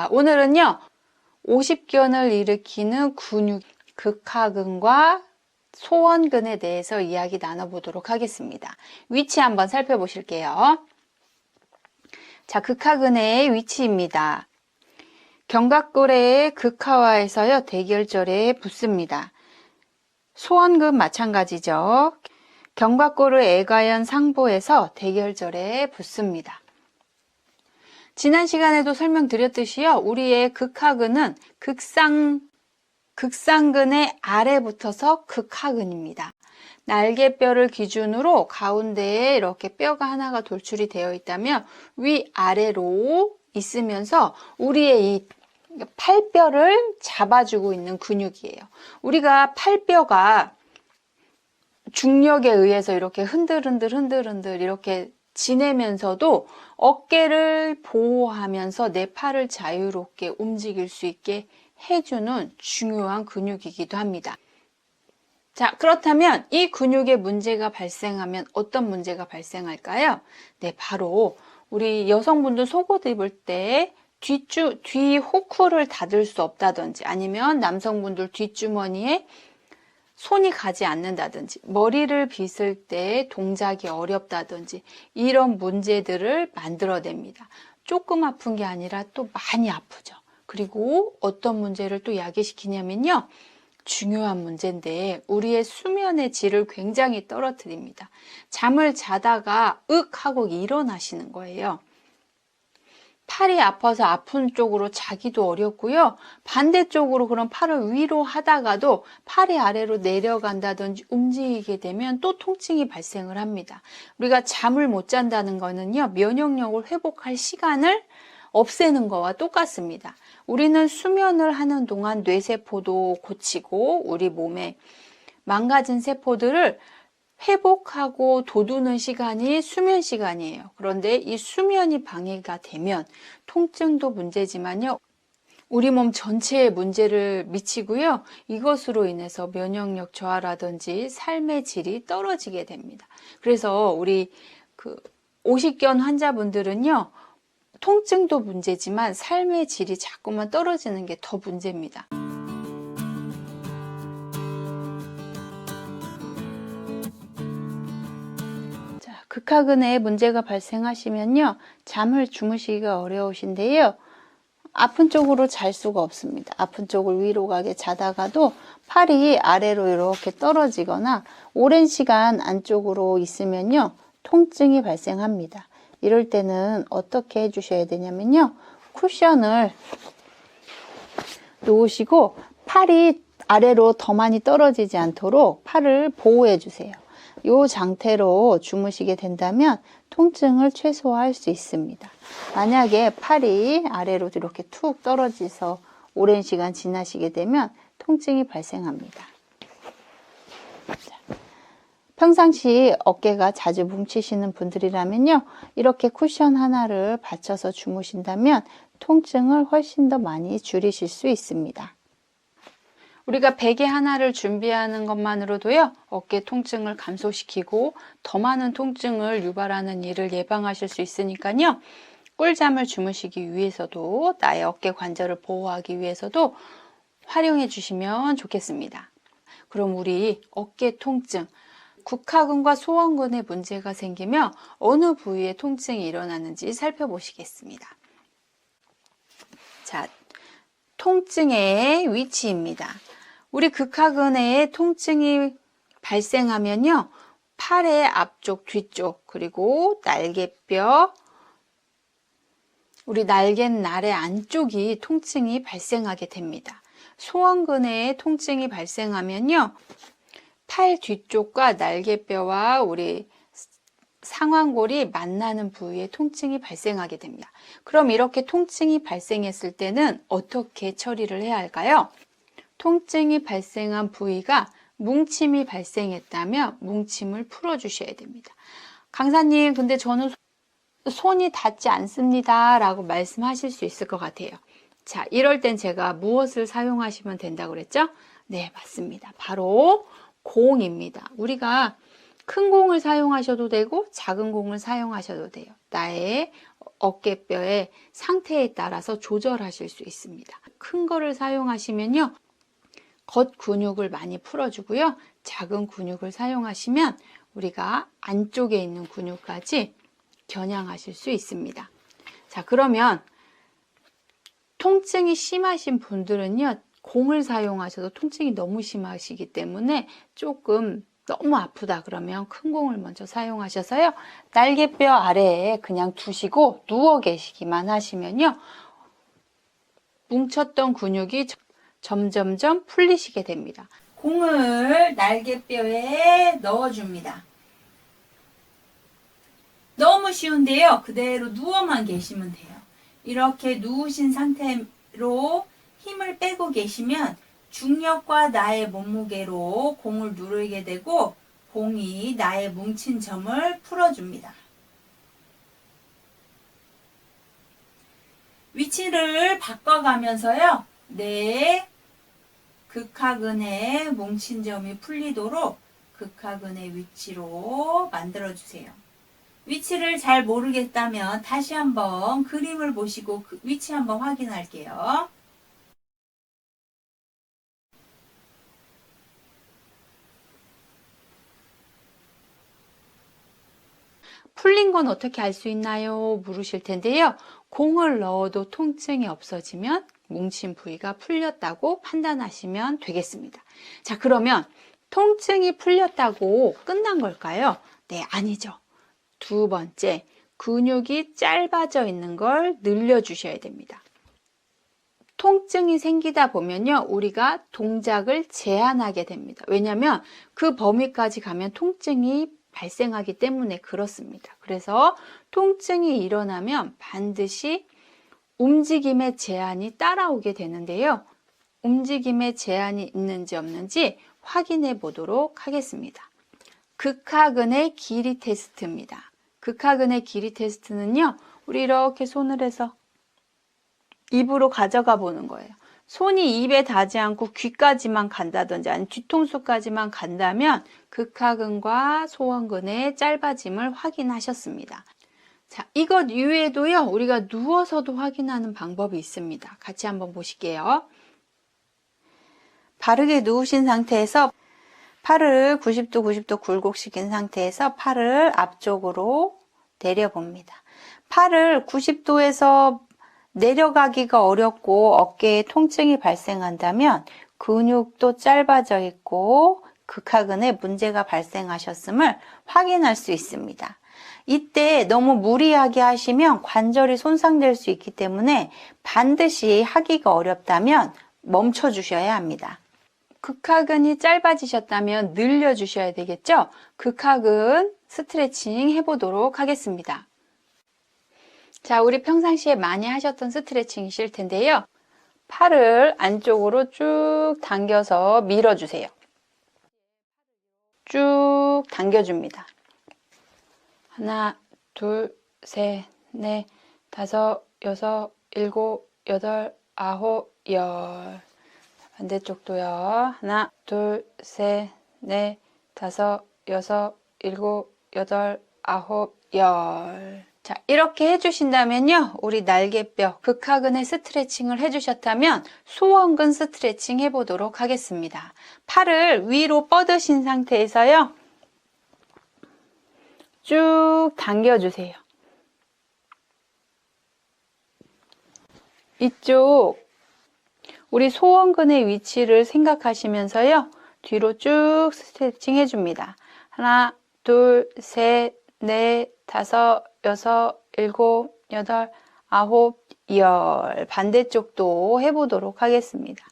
오늘은요, 오십견을 일으키는 근육, 극하근과 소원근에 대해서 이야기 나눠보도록 하겠습니다. 위치 한번 살펴보실게요. 자, 극하근의 위치입니다. 견갑골의 극하와에서요, 대결절에 붙습니다. 소원근 마찬가지죠. 견갑골의 애가연 상부에서 대결절에 붙습니다. 지난 시간에도 설명드렸듯이요, 우리의 극하근은 극상근의 아래 붙어서 극하근입니다. 날개뼈를 기준으로 가운데에 이렇게 뼈가 하나가 돌출이 되어 있다면 위아래로 있으면서 우리의 이 팔뼈를 잡아주고 있는 근육이에요. 우리가 팔뼈가 중력에 의해서 이렇게 흔들흔들 이렇게 지내면서도 어깨를 보호하면서 내 팔을 자유롭게 움직일 수 있게 해주는 중요한 근육이기도 합니다. 자, 그렇다면 이 근육에 문제가 발생하면 어떤 문제가 발생할까요? 네, 바로 우리 여성분들 속옷 입을 때 뒤 호크를 닫을 수 없다든지, 아니면 남성분들 뒷주머니에 손이 가지 않는다든지, 머리를 빗을 때 동작이 어렵다든지, 이런 문제들을 만들어냅니다. 조금 아픈 게 아니라 또 많이 아프죠. 그리고 어떤 문제를 또 야기시키냐면요, 중요한 문제인데 우리의 수면의 질을 굉장히 떨어뜨립니다. 잠을 자다가 윽 하고 일어나시는 거예요. 팔이 아파서 아픈 쪽으로 자기도 어렵고요. 반대쪽으로 그럼 팔을 위로 하다가도 팔이 아래로 내려간다든지 움직이게 되면 또 통증이 발생을 합니다. 우리가 잠을 못 잔다는 거는요, 면역력을 회복할 시간을 없애는 거와 똑같습니다. 우리는 수면을 하는 동안 뇌세포도 고치고 우리 몸에 망가진 세포들을 회복하고 돋우는 시간이 수면 시간이에요. 그런데 이 수면이 방해가 되면 통증도 문제지만요, 우리 몸 전체에 문제를 미치고요, 이것으로 인해서 면역력 저하라든지 삶의 질이 떨어지게 됩니다. 그래서 우리 오십견 환자분들은요, 통증도 문제지만 삶의 질이 자꾸만 떨어지는 게 더 문제입니다. 자, 극하근에 문제가 발생하시면요, 잠을 주무시기가 어려우신데요, 아픈 쪽으로 잘 수가 없습니다. 아픈 쪽을 위로 가게 자다가도 팔이 아래로 이렇게 떨어지거나 오랜 시간 안쪽으로 있으면요, 통증이 발생합니다. 이럴 때는 어떻게 해주셔야 되냐면요, 쿠션을 놓으시고 팔이 아래로 더 많이 떨어지지 않도록 팔을 보호해 주세요. 이 상태로 주무시게 된다면 통증을 최소화할 수 있습니다. 만약에 팔이 아래로 이렇게 툭 떨어져서 오랜 시간 지나시게 되면 통증이 발생합니다. 평상시 어깨가 자주 뭉치시는 분들이라면요, 이렇게 쿠션 하나를 받쳐서 주무신다면 통증을 훨씬 더 많이 줄이실 수 있습니다. 우리가 베개 하나를 준비하는 것만으로도요, 어깨 통증을 감소시키고 더 많은 통증을 유발하는 일을 예방하실 수 있으니까요, 꿀잠을 주무시기 위해서도, 나의 어깨 관절을 보호하기 위해서도 활용해 주시면 좋겠습니다. 그럼 우리 어깨 통증, 극하근과 소원근에 문제가 생기면 어느 부위에 통증이 일어나는지 살펴보시겠습니다. 자, 통증의 위치입니다. 우리 극하근에 통증이 발생하면요, 팔의 앞쪽, 뒤쪽, 그리고 날개뼈, 우리 날갯날의 안쪽이 통증이 발생하게 됩니다. 소원근에 통증이 발생하면요, 팔 뒤쪽과 날개뼈와 우리 상완골이 만나는 부위에 통증이 발생하게 됩니다. 그럼 이렇게 통증이 발생했을 때는 어떻게 처리를 해야 할까요? 통증이 발생한 부위가 뭉침이 발생했다면 뭉침을 풀어주셔야 됩니다. 강사님, 근데 저는 손이 닿지 않습니다 라고 말씀하실 수 있을 것 같아요. 자, 이럴 땐 제가 무엇을 사용하시면 된다고 그랬죠? 네, 맞습니다. 바로 공입니다. 우리가 큰 공을 사용하셔도 되고 작은 공을 사용하셔도 돼요. 나의 어깨뼈의 상태에 따라서 조절하실 수 있습니다. 큰 거를 사용하시면요, 겉 근육을 많이 풀어주고요. 작은 근육을 사용하시면 우리가 안쪽에 있는 근육까지 겨냥하실 수 있습니다. 자, 그러면 통증이 심하신 분들은요, 공을 사용하셔도 통증이 너무 심하시기 때문에 조금 너무 아프다 그러면 큰 공을 먼저 사용하셔서요, 날개뼈 아래에 그냥 두시고 누워 계시기만 하시면요, 뭉쳤던 근육이 점점점 풀리시게 됩니다. 공을 날개뼈에 넣어줍니다. 너무 쉬운데요, 그대로 누워만 계시면 돼요. 이렇게 누우신 상태로 힘을 빼고 계시면 중력과 나의 몸무게로 공을 누르게 되고 공이 나의 뭉친 점을 풀어줍니다. 위치를 바꿔가면서요, 내 극하근의 뭉친 점이 풀리도록 극하근의 위치로 만들어주세요. 위치를 잘 모르겠다면 다시 한번 그림을 보시고 그 위치 한번 확인할게요. 풀린 건 어떻게 알 수 있나요? 물으실 텐데요. 공을 넣어도 통증이 없어지면 뭉친 부위가 풀렸다고 판단하시면 되겠습니다. 자, 그러면 통증이 풀렸다고 끝난 걸까요? 네, 아니죠. 두 번째, 근육이 짧아져 있는 걸 늘려주셔야 됩니다. 통증이 생기다 보면요, 우리가 동작을 제한하게 됩니다. 왜냐하면 그 범위까지 가면 통증이 발생하기 때문에 그렇습니다. 그래서 통증이 일어나면 반드시 움직임의 제한이 따라오게 되는데요. 움직임의 제한이 있는지 없는지 확인해 보도록 하겠습니다. 극하근의 길이 테스트입니다. 극하근의 길이 테스트는요, 우리 이렇게 손을 해서 입으로 가져가 보는 거예요. 손이 입에 닿지 않고 귀까지만 간다든지 아니면 뒤통수까지만 간다면 극하근과 소원근의 짧아짐을 확인하셨습니다. 자, 이것 이외에도요, 우리가 누워서도 확인하는 방법이 있습니다. 같이 한번 보실게요. 바르게 누우신 상태에서 팔을 90도 굴곡시킨 상태에서 팔을 앞쪽으로 내려봅니다. 팔을 90도에서 내려가기가 어렵고 어깨에 통증이 발생한다면 근육도 짧아져 있고 극하근에 문제가 발생하셨음을 확인할 수 있습니다. 이때 너무 무리하게 하시면 관절이 손상될 수 있기 때문에 반드시 하기가 어렵다면 멈춰 주셔야 합니다. 극하근이 짧아지셨다면 늘려주셔야 되겠죠? 극하근 스트레칭 해보도록 하겠습니다. 자, 우리 평상시에 많이 하셨던 스트레칭이실 텐데요. 팔을 안쪽으로 쭉 당겨서 밀어주세요. 쭉 당겨줍니다. 하나, 둘, 셋, 넷, 다섯, 여섯, 일곱, 여덟, 아홉, 열. 반대쪽도요. 하나, 둘, 셋, 넷, 다섯, 여섯, 일곱, 여덟, 아홉, 열. 자, 이렇게 해주신다면요, 우리 날개뼈, 극하근의 스트레칭을 해주셨다면 소원근 스트레칭 해보도록 하겠습니다. 팔을 위로 뻗으신 상태에서요, 쭉 당겨주세요. 이쪽 우리 소원근의 위치를 생각하시면서요, 뒤로 쭉 스트레칭 해줍니다. 하나, 둘, 셋, 넷, 다섯, 여섯, 일곱, 여덟, 아홉, 열. 반대쪽도 해보도록 하겠습니다.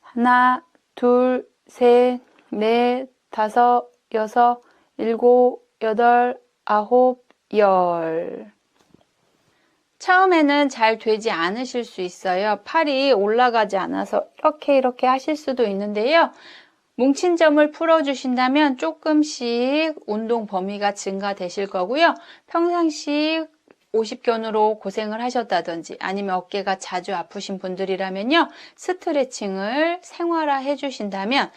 하나, 둘, 셋, 넷, 다섯, 여섯, 일곱, 여덟, 아홉, 열. 처음에는 잘 되지 않으실 수 있어요. 팔이 올라가지 않아서 이렇게 하실 수도 있는데요. 뭉친 점을 풀어주신다면 조금씩 운동 범위가 증가되실 거고요. 평상시 50견으로 고생을 하셨다든지 아니면 어깨가 자주 아프신 분들이라면요, 스트레칭을 생활화해 주신다면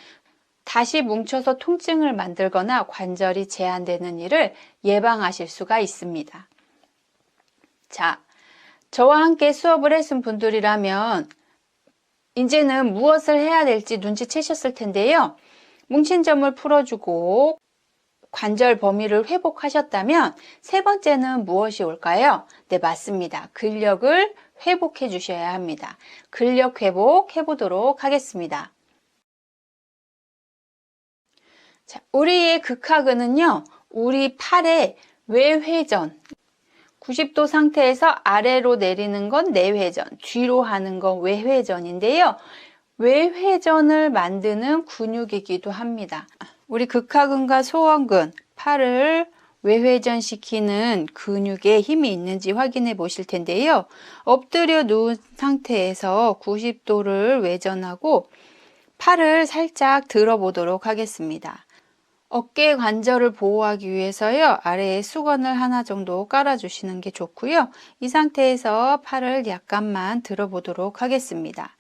다시 뭉쳐서 통증을 만들거나 관절이 제한되는 일을 예방하실 수가 있습니다. 자, 저와 함께 수업을 했은 분들이라면 이제는 무엇을 해야 될지 눈치채셨을 텐데요. 뭉친 점을 풀어주고 관절 범위를 회복하셨다면 세 번째는 무엇이 올까요? 네, 맞습니다. 근력을 회복해 주셔야 합니다. 근력 회복해 보도록 하겠습니다. 자, 우리의 극하근은요, 우리 팔의 외회전, 90도 상태에서 아래로 내리는 건 내회전, 뒤로 하는 건 외회전인데요. 외회전을 만드는 근육이기도 합니다. 우리 극하근과 소원근, 팔을 외회전시키는 근육에 힘이 있는지 확인해 보실 텐데요. 엎드려 누운 상태에서 90도를 외전하고 팔을 살짝 들어 보도록 하겠습니다. 어깨 관절을 보호하기 위해서요, 아래에 수건을 하나 정도 깔아주시는 게 좋고요. 이 상태에서 팔을 약간만 들어 보도록 하겠습니다.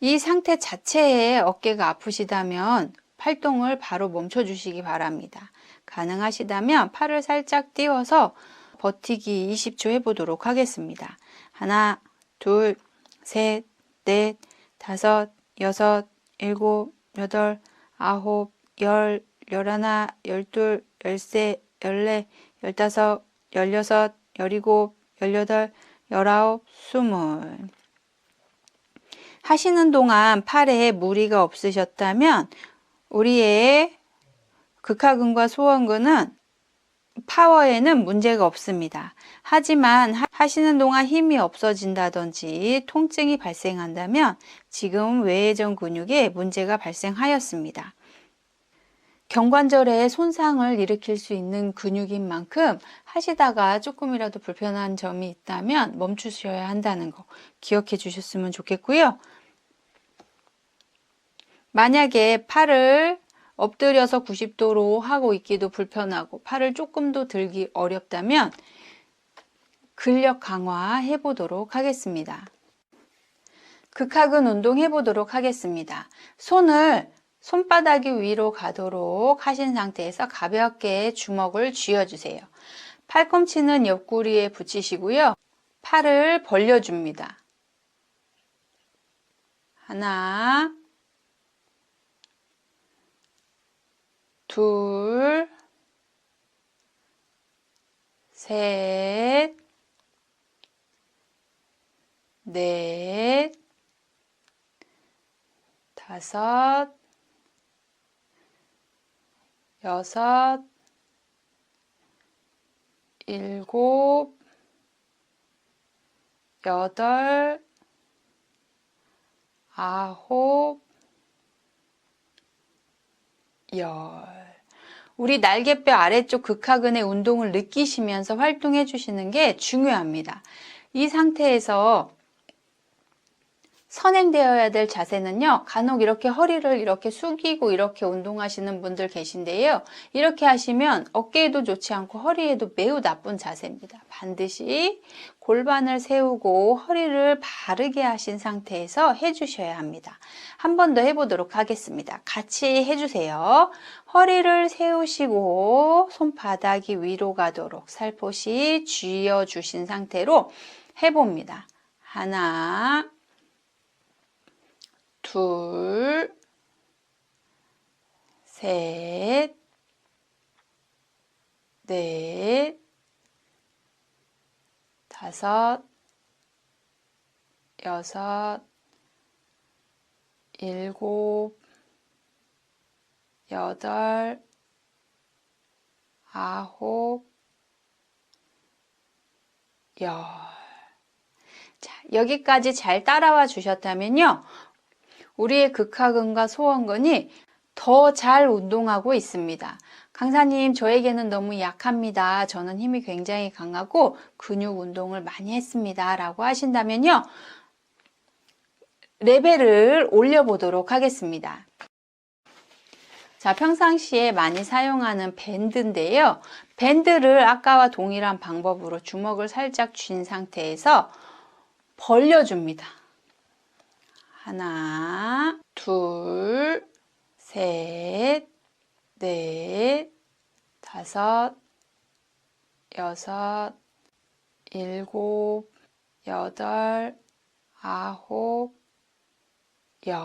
이 상태 자체에 어깨가 아프시다면 팔동을 바로 멈춰 주시기 바랍니다. 가능하시다면 팔을 살짝 띄워서 버티기 20초 해보도록 하겠습니다. 하나, 둘, 셋, 넷, 다섯, 여섯, 일곱, 여덟, 아홉, 열, 열하나, 열둘, 열세, 열네, 열다섯, 열여섯, 열일곱, 열여덟, 열아홉, 스물. 하시는 동안 팔에 무리가 없으셨다면 우리의 극하근과 소원근은 파워에는 문제가 없습니다. 하지만 하시는 동안 힘이 없어진다든지 통증이 발생한다면 지금 외회전 근육에 문제가 발생하였습니다. 경관절에 손상을 일으킬 수 있는 근육인 만큼 하시다가 조금이라도 불편한 점이 있다면 멈추셔야 한다는 거 기억해 주셨으면 좋겠고요. 만약에 팔을 엎드려서 90도로 하고 있기도 불편하고 팔을 조금 더 들기 어렵다면 근력 강화 해보도록 하겠습니다. 극하근 운동 해보도록 하겠습니다. 손바닥이 위로 가도록 하신 상태에서 가볍게 주먹을 쥐어주세요. 팔꿈치는 옆구리에 붙이시고요. 팔을 벌려줍니다. 하나, 둘, 셋, 넷, 다섯, 여섯, 일곱, 여덟, 아홉, 열. 우리 날개뼈 아래쪽 극하근의 운동을 느끼시면서 활동해 주시는 게 중요합니다. 이 상태에서 선행되어야 될 자세는요, 간혹 이렇게 허리를 이렇게 숙이고 이렇게 운동하시는 분들 계신데요. 이렇게 하시면 어깨에도 좋지 않고 허리에도 매우 나쁜 자세입니다. 반드시 골반을 세우고 허리를 바르게 하신 상태에서 해주셔야 합니다. 한 번 더 해보도록 하겠습니다. 같이 해주세요. 허리를 세우시고 손바닥이 위로 가도록 살포시 쥐어주신 상태로 해봅니다. 하나, 둘, 셋, 넷, 다섯, 여섯, 일곱, 여덟, 아홉, 열. 자, 여기까지 잘 따라와 주셨다면요. 우리의 극하근과 소원근이 더 잘 운동하고 있습니다. 강사님, 저에게는 너무 약합니다. 저는 힘이 굉장히 강하고 근육 운동을 많이 했습니다. 라고 하신다면요. 레벨을 올려보도록 하겠습니다. 자, 평상시에 많이 사용하는 밴드인데요. 밴드를 아까와 동일한 방법으로 주먹을 살짝 쥔 상태에서 벌려줍니다. 하나, 둘, 셋, 넷, 다섯, 여섯, 일곱, 여덟, 아홉, 열.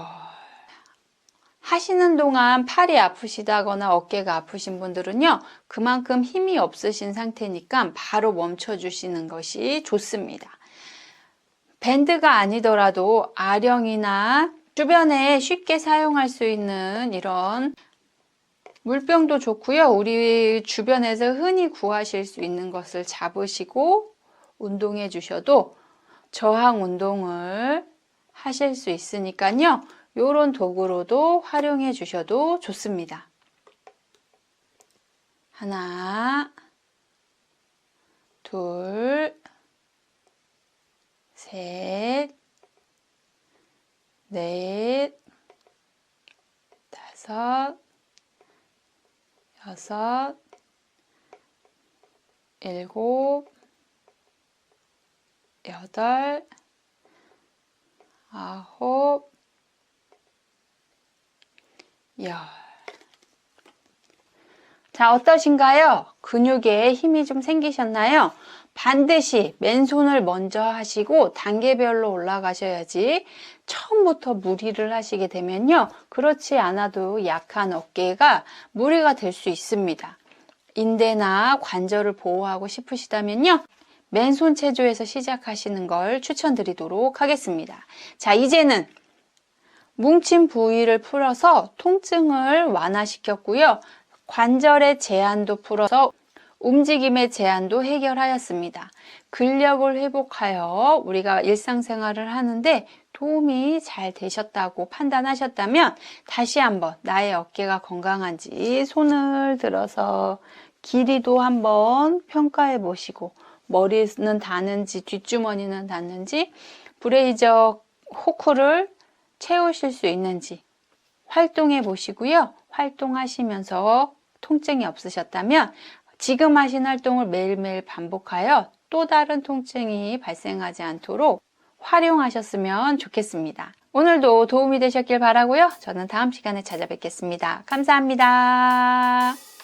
하시는 동안 팔이 아프시다거나 어깨가 아프신 분들은요, 그만큼 힘이 없으신 상태니까 바로 멈춰주시는 것이 좋습니다. 밴드가 아니더라도 아령이나 주변에 쉽게 사용할 수 있는 이런 물병도 좋고요. 우리 주변에서 흔히 구하실 수 있는 것을 잡으시고 운동해 주셔도 저항 운동을 하실 수 있으니까요. 이런 도구로도 활용해 주셔도 좋습니다. 하나, 둘, 셋, 넷, 다섯, 여섯, 일곱, 여덟, 아홉, 열. 자, 어떠신가요? 근육에 힘이 좀 생기셨나요? 반드시 맨손을 먼저 하시고 단계별로 올라가셔야지 처음부터 무리를 하시게 되면요. 그렇지 않아도 약한 어깨가 무리가 될 수 있습니다. 인대나 관절을 보호하고 싶으시다면요. 맨손 체조에서 시작하시는 걸 추천드리도록 하겠습니다. 자, 이제는 뭉친 부위를 풀어서 통증을 완화시켰고요. 관절의 제한도 풀어서 움직임의 제한도 해결하였습니다. 근력을 회복하여 우리가 일상생활을 하는데 도움이 잘 되셨다고 판단하셨다면 다시 한번 나의 어깨가 건강한지 손을 들어서 길이도 한번 평가해 보시고 머리는 닿는지 뒷주머니는 닿는지 브레이저 호크를 채우실 수 있는지 활동해 보시고요. 활동하시면서 통증이 없으셨다면 지금 하신 활동을 매일매일 반복하여 또 다른 통증이 발생하지 않도록 활용하셨으면 좋겠습니다. 오늘도 도움이 되셨길 바라고요. 저는 다음 시간에 찾아뵙겠습니다. 감사합니다.